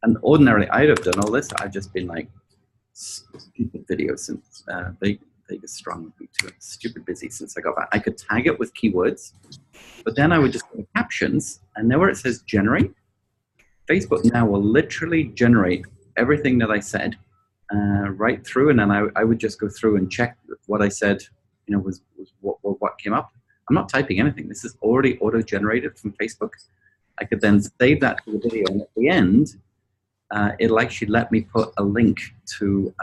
[SPEAKER 7] And ordinarily, I'd have done all this. I've just been like stupid videos since Vegas Strong would be too stupid busy since I got back. I could tag it with keywords, but then I would just go to captions, and there where it says generate, Facebook now will literally generate everything that I said right through, and then I would just go through and check what I said, was what came up. I'm not typing anything. This is already auto-generated from Facebook. I could then save that to the video, and at the end, it'll actually let me put a link to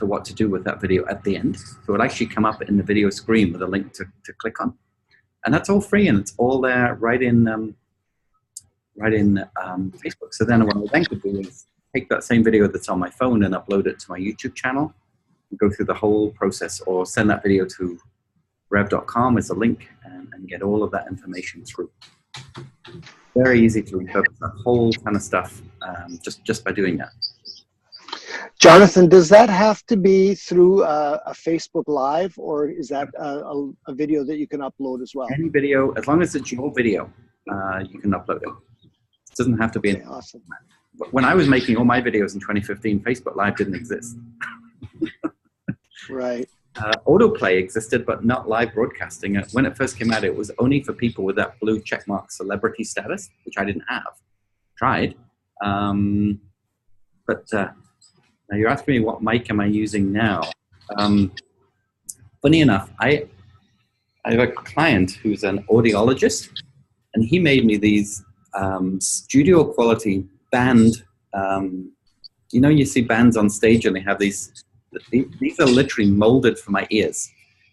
[SPEAKER 7] what to do with that video at the end. So it'll actually come up in the video screen with a link to click on. And that's all free, and it's all there right in Facebook. So then what I then could do is take that same video that's on my phone and upload it to my YouTube channel, and go through the whole process, or send that video to rev.com as a link and get all of that information through. Very easy to repurpose that whole kind of stuff just by doing that.
[SPEAKER 3] Jonathan, does that have to be through a Facebook Live, or is that a video that you can upload as well?
[SPEAKER 7] Any video, as long as it's your video, you can upload it. It doesn't have to be.
[SPEAKER 3] Okay, awesome.
[SPEAKER 7] When I was making all my videos in 2015, Facebook Live didn't exist.
[SPEAKER 3] Right.
[SPEAKER 7] Autoplay existed, but not live broadcasting. When it first came out, it was only for people with that blue checkmark celebrity status, which I didn't have. Tried. But now you're asking me what mic am I using now? Funny enough, I have a client who's an audiologist, and he made me these studio quality band. You see bands on stage and they have these are literally molded for my ears.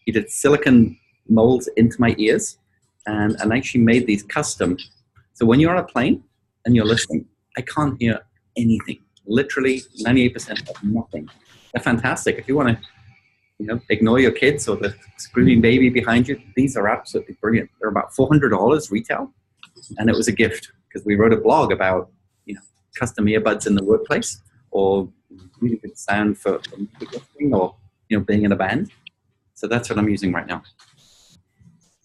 [SPEAKER 7] He did silicone molds into my ears and actually made these custom. So when you're on a plane and you're listening, I can't hear anything. Literally 98% of nothing. They're fantastic. If you want to ignore your kids or the screaming baby behind you, these are absolutely brilliant. They're about $400 retail, and it was a gift because we wrote a blog about custom earbuds in the workplace, or really good sound for music listening, or being in a band. So that's what I'm using right now.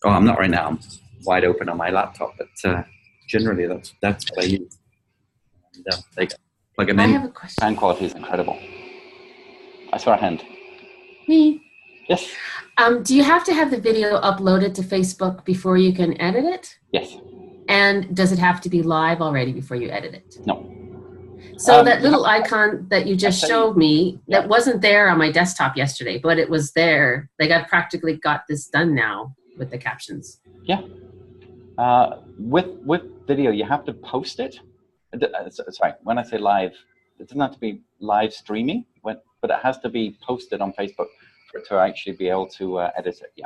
[SPEAKER 7] Oh, I'm not right now. I'm wide open on my laptop, but generally that's what I use. And they plug them in.
[SPEAKER 5] I have a question.
[SPEAKER 1] Sound quality is incredible. I saw a hand.
[SPEAKER 5] Me.
[SPEAKER 1] Yes.
[SPEAKER 5] Do you have to have the video uploaded to Facebook before you can edit it?
[SPEAKER 1] Yes.
[SPEAKER 5] And does it have to be live already before you edit it?
[SPEAKER 1] No.
[SPEAKER 5] So that little icon that you just showed me,
[SPEAKER 1] Yeah.
[SPEAKER 5] that wasn't there on my desktop yesterday, but it was there. Like I've practically got this done now with the captions.
[SPEAKER 1] Yeah. With video, you have to post it. Sorry, when I say live, it doesn't have to be live streaming, but it has to be posted on Facebook for it to actually be able to edit it. Yeah.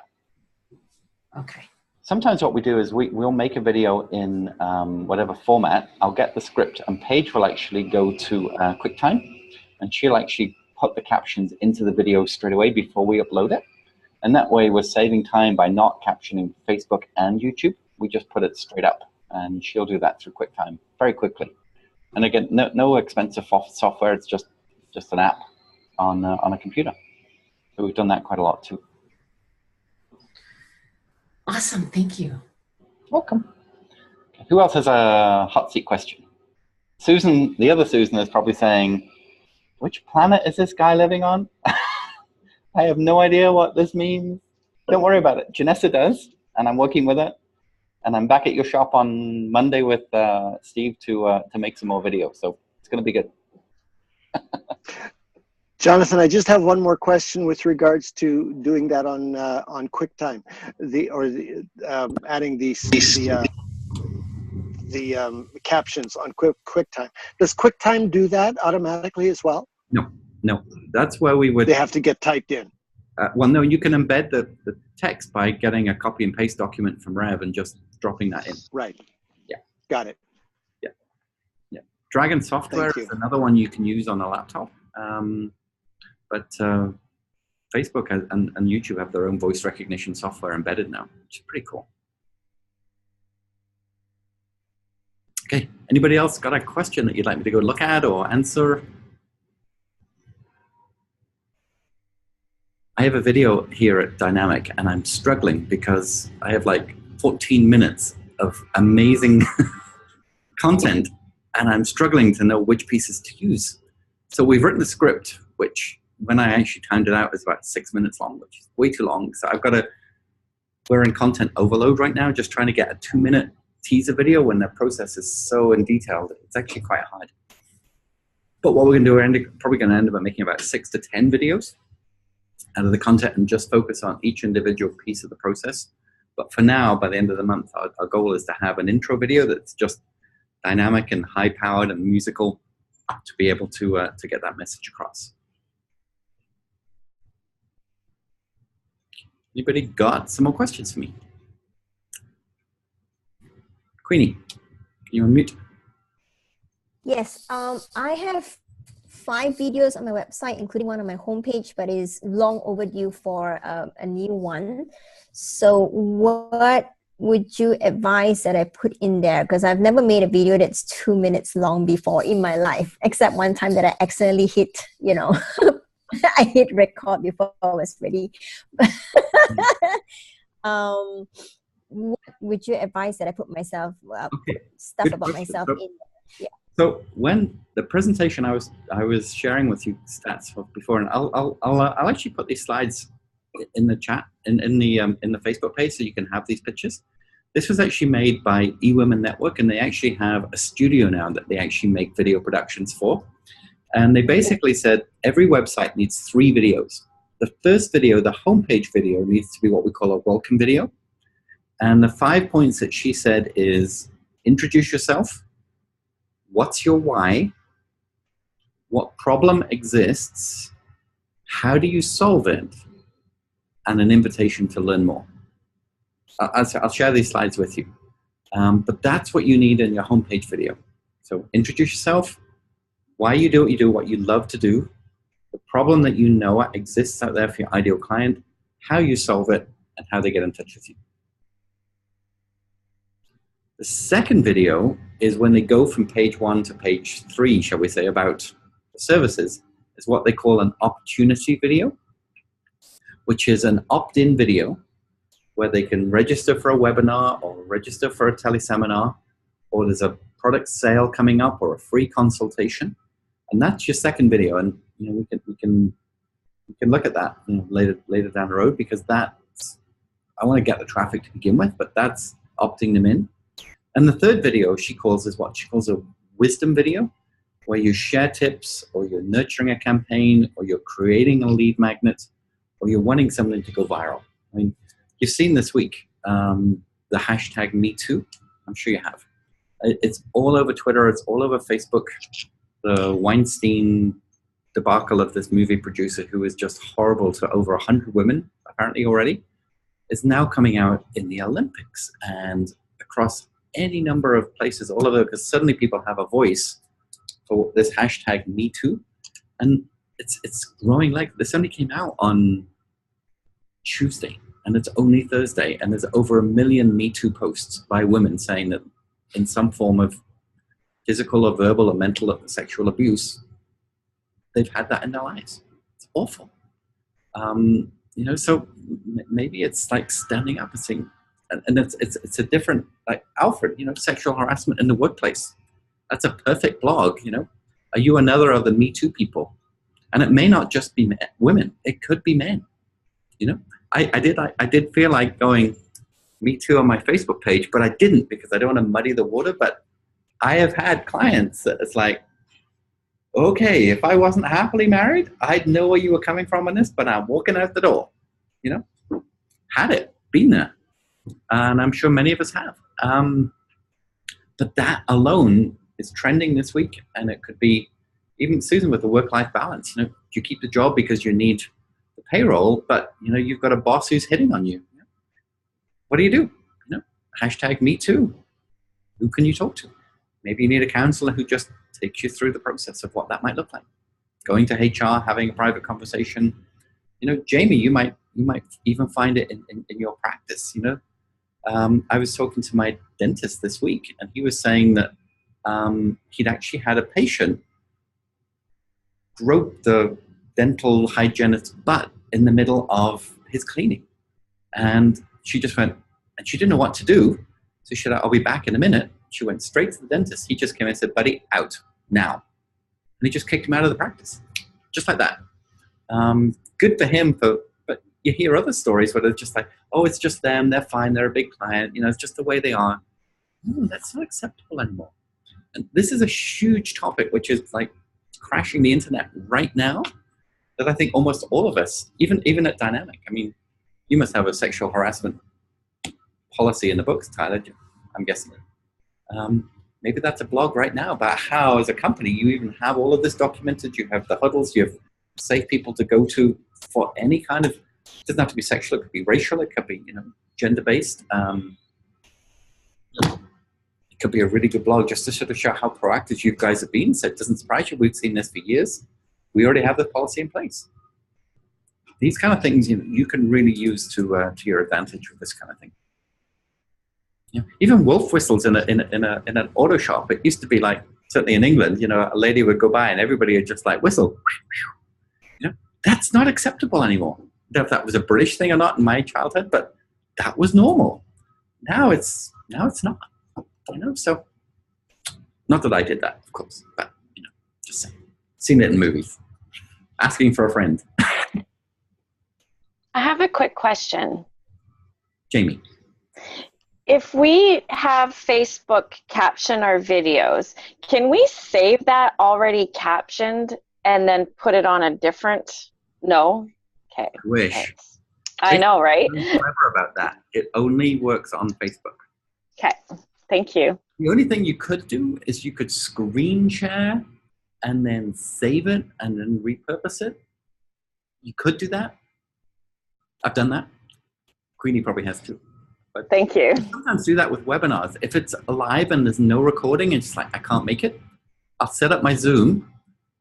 [SPEAKER 5] Okay.
[SPEAKER 1] Sometimes what we do is we'll make a video in whatever format. I'll get the script, and Paige will actually go to QuickTime, and she'll actually put the captions into the video straight away before we upload it. And that way we're saving time by not captioning Facebook and YouTube. We just put it straight up, and she'll do that through QuickTime very quickly. And again, no expensive software. It's just an app on a computer. So we've done that quite a lot too.
[SPEAKER 5] Awesome. Thank you.
[SPEAKER 1] Welcome. Okay. Who else has a hot seat question? Susan, the other Susan, is probably saying, which planet is this guy living on? I have no idea what this means. Don't worry about it. Janessa does, and I'm working with it. And I'm back at your shop on Monday with Steve to make some more videos. So it's going to be good.
[SPEAKER 3] Jonathan, I just have one more question with regards to doing that on QuickTime, adding the captions on QuickTime. Does QuickTime do that automatically as well?
[SPEAKER 7] No. That's where we would.
[SPEAKER 3] They have to get typed in.
[SPEAKER 7] Well, no, you can embed the text by getting a copy and paste document from Rev and just dropping that in.
[SPEAKER 3] Right.
[SPEAKER 7] Yeah.
[SPEAKER 3] Got it.
[SPEAKER 7] Yeah. Dragon software is another one you can use on a laptop. But Facebook and YouTube have their own voice recognition software embedded now, which is pretty cool. Okay, anybody else got a question that you'd like me to go look at or answer? I have a video here at Dynamic, and I'm struggling because I have like 14 minutes of amazing content, and I'm struggling to know which pieces to use. So we've written a script, which when I actually timed it out is about 6 minutes long, which is way too long. So we're in content overload right now, just trying to get a 2-minute teaser video when the process is so in detail that it's actually quite hard. But what we're going to do, we're probably going to end up making about 6 to 10 videos out of the content and just focus on each individual piece of the process. But for now, by the end of the month, our goal is to have an intro video that's just dynamic and high-powered and musical to be able to get that message across. Anybody got some more questions for me? Queenie, can you unmute?
[SPEAKER 8] Yes, I have 5 videos on my website, including one on my homepage, but is long overdue for a new one. So what would you advise that I put in there? Because I've never made a video that's 2 minutes long before in my life, except one time that I accidentally hit, I hit record before I was ready. What would you advise that I put myself, stuff
[SPEAKER 7] Good
[SPEAKER 8] about
[SPEAKER 7] question.
[SPEAKER 8] myself in? Yeah.
[SPEAKER 7] So when the presentation I was sharing with you stats before, and I'll actually put these slides in the chat in the Facebook page so you can have these pictures. This was actually made by eWomen Network, and they actually have a studio now that they actually make video productions for. And they basically said every website needs 3 videos. The first video, the homepage video, needs to be what we call a welcome video. And the 5 points that she said is introduce yourself, what's your why, what problem exists, how do you solve it, and an invitation to learn more. I'll share these slides with you. But that's what you need in your homepage video. So introduce yourself, why you do what you love to do, the problem that you know exists out there for your ideal client, how you solve it, and how they get in touch with you. The second video is when they go from page 1 to page 3, shall we say, about the services, is what they call an opportunity video, which is an opt-in video where they can register for a webinar or register for a teleseminar, or there's a product sale coming up or a free consultation. And that's your second video. And we can look at that later down the road, because that's, I want to get the traffic to begin with, but that's opting them in. And the third video she calls is what she calls a wisdom video, where you share tips, or you're nurturing a campaign, or you're creating a lead magnet, or you're wanting something to go viral. I mean, you've seen this week the hashtag #MeToo. I'm sure you have. It's all over Twitter. It's all over Facebook. the Weinstein debacle of this movie producer who is just horrible to over 100 women, apparently already, is now coming out in the Olympics and across any number of places all over, because suddenly people have a voice for this hashtag #MeToo. And it's growing. Like, this only came out on Tuesday, and it's only Thursday, and there's over 1 million #MeToo posts by women saying that in some form of physical or verbal or mental or sexual abuse, they've had that in their lives. It's awful. You know, so maybe it's like standing up and saying, and it's a different, like Alfred, you know, sexual harassment in the workplace. That's a perfect blog, you know. Are you another of the #MeToo people? And it may not just be women. It could be men. You know, I did feel like going #MeToo on my Facebook page, but I didn't because I don't want to muddy the water. But I have had clients that it's like, okay, if I wasn't happily married, I'd know where you were coming from on this, but I'm walking out the door. You know, had it, been there. And I'm sure many of us have. But that alone is trending this week, and it could be even Susan with the work-life balance. You know, you keep the job because you need the payroll, but you know you've got a boss who's hitting on you. What do? You know, hashtag #MeToo. Who can you talk to? Maybe you need a counselor who just takes you through the process of what that might look like. Going to HR, having a private conversation. You know, Jamie, you might even find it in your practice. You know, I was talking to my dentist this week, and he was saying that he'd actually had a patient grope the dental hygienist's butt in the middle of his cleaning. And she just went, and she didn't know what to do. So she said, I'll be back in a minute. She went straight to the dentist. He just came in and said, buddy, out now. And he just kicked him out of the practice. Just like that. Good for him, but you hear other stories where they're just like, oh, it's just them. They're fine. They're a big client. You know, it's just the way they are. That's not acceptable anymore. And this is a huge topic, which is like crashing the internet right now, that I think almost all of us, even at Dynamic, I mean, you must have a sexual harassment policy in the books, Tyler, I'm guessing. Maybe that's a blog right now about how, as a company, you even have all of this documented. You have the huddles, you have safe people to go to for any kind of, it doesn't have to be sexual, it could be racial, it could be, you know, gender-based. It could be a really good blog just to sort of show how proactive you guys have been. So it doesn't surprise you, we've seen this for years. We already have the policy in place. These kind of things, you know, you can really use to your advantage with this kind of thing. Yeah. Even wolf whistles in an auto shop. It used to be like, certainly in England, you know, a lady would go by and everybody would just like whistle. You know, that's not acceptable anymore. I don't know if that was a British thing or not in my childhood, but that was normal. Now it's not. You know, so not that I did that, of course, but you know, just saying. Seen it in movies. Asking for a friend.
[SPEAKER 4] I have a quick question.
[SPEAKER 7] Jamie.
[SPEAKER 4] If we have Facebook caption our videos, can we save that already captioned and then put it on a different? No? Okay.
[SPEAKER 7] I wish.
[SPEAKER 4] Thanks. I know, right?
[SPEAKER 7] I'm clever about that. It only works on Facebook.
[SPEAKER 4] Okay. Thank you.
[SPEAKER 7] The only thing you could do is you could screen share and then save it and then repurpose it. You could do that. I've done that. Queenie probably has too. But
[SPEAKER 4] thank you.
[SPEAKER 7] I sometimes do that with webinars. If it's live and there's no recording, it's like I can't make it, I'll set up my Zoom,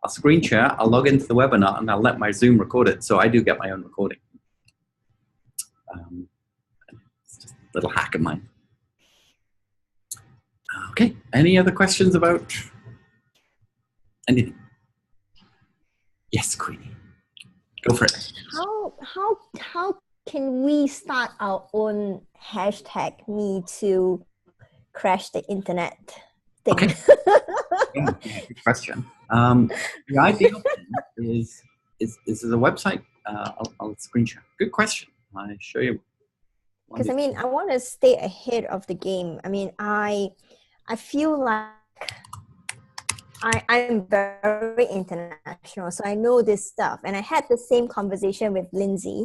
[SPEAKER 7] I'll screen share, I'll log into the webinar, and I'll let my Zoom record it. So I do get my own recording. It's just a little hack of mine. Okay, any other questions about anything? Yes, Queenie. Go for it.
[SPEAKER 8] How can we start our own hashtag #MeToo crash the internet thing?
[SPEAKER 7] Okay. Good question. The ideal thing is a website. I'll screen share. Good question. I'll show you.
[SPEAKER 8] Because I mean, I want to stay ahead of the game. I mean, I feel like I'm very international, so I know this stuff. And I had the same conversation with Lindsay,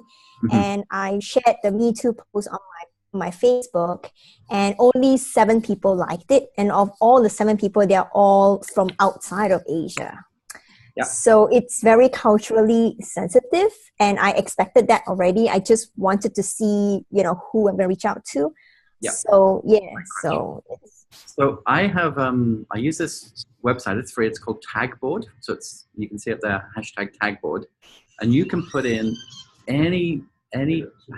[SPEAKER 8] and I shared the #MeToo post on my Facebook, and only 7 people liked it. And of all the 7 people, they're all from outside of Asia.
[SPEAKER 7] Yeah.
[SPEAKER 8] So it's very culturally sensitive, and I expected that already. I just wanted to see, who I'm going to reach out to.
[SPEAKER 7] Yeah.
[SPEAKER 8] So, yeah. So
[SPEAKER 7] I have, I use this website. It's free. It's called Tagboard. So you can see it there, hashtag Tagboard. And you can put in any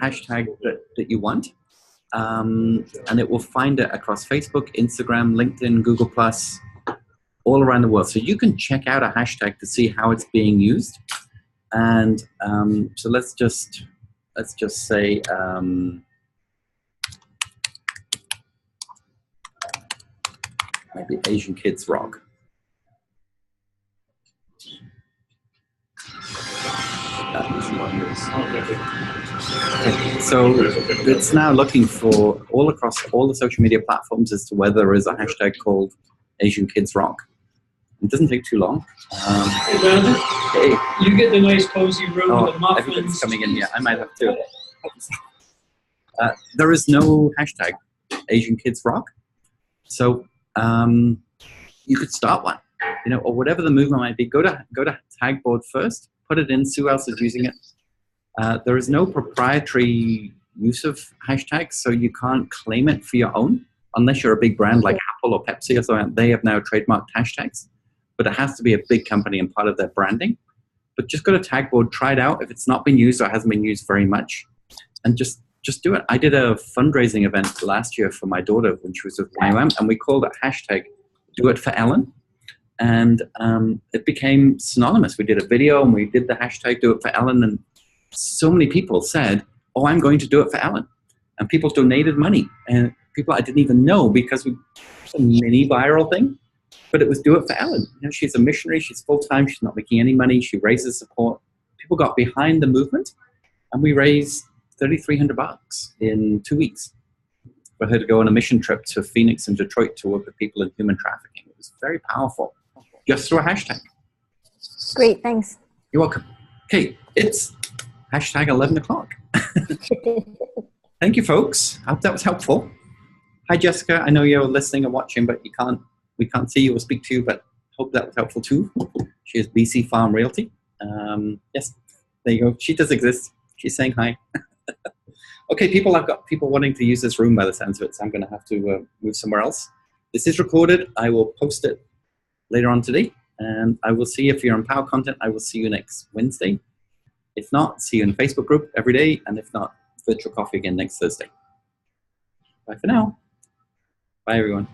[SPEAKER 7] hashtag that you want. And it will find it across Facebook, Instagram, LinkedIn, Google+, all around the world. So you can check out a hashtag to see how it's being used. And so let's just say, maybe Asian Kids Rock. So it's now looking for all across all the social media platforms as to whether there is a hashtag called Asian Kids Rock. It doesn't take too long.
[SPEAKER 9] Hey, Brandon.
[SPEAKER 7] Hey.
[SPEAKER 9] You get the nice cozy room with the muffins.
[SPEAKER 7] Everybody's coming in here. I might have to. There is no hashtag Asian Kids Rock. So you could start one, or whatever the movement might be. Go to Tagboard first. Put it in. See who else is using it. There is no proprietary use of hashtags, so you can't claim it for your own unless you're a big brand like Apple or Pepsi or something. They have now trademarked hashtags, but it has to be a big company and part of their branding. But just go to Tagboard, try it out. If it's not been used or hasn't been used very much, and just do it. I did a fundraising event last year for my daughter when she was with YWAM, and we called it hashtag Do It for Ellen. And it became synonymous. We did a video and we did the hashtag Do It for Ellen, and so many people said, "Oh, I'm going to do it for Ellen," and people donated money, and people I didn't even know, because it's a mini viral thing, but it was Do It for Ellen. She's a missionary. She's full time. She's not making any money. She raises support. People got behind the movement, and we raised $3,300 in 2 weeks for her to go on a mission trip to Phoenix and Detroit to work with people in human trafficking. It was very powerful. Just through a hashtag.
[SPEAKER 8] Great, thanks.
[SPEAKER 7] You're welcome. Okay, it's hashtag 11 o'clock. Thank you, folks. I hope that was helpful. Hi, Jessica. I know you're listening and watching, but we can't see you or speak to you, but hope that was helpful too. She is BC Farm Realty. Yes, there you go. She does exist. She's saying hi. Okay, people, I've got people wanting to use this room by the sounds of it, so I'm going to have to move somewhere else. This is recorded. I will post it later on today, and I will see if you're on Power Content. I will see you next Wednesday. If not, see you in the Facebook group every day, and if not, virtual coffee again next Thursday. Bye for now. Bye, everyone.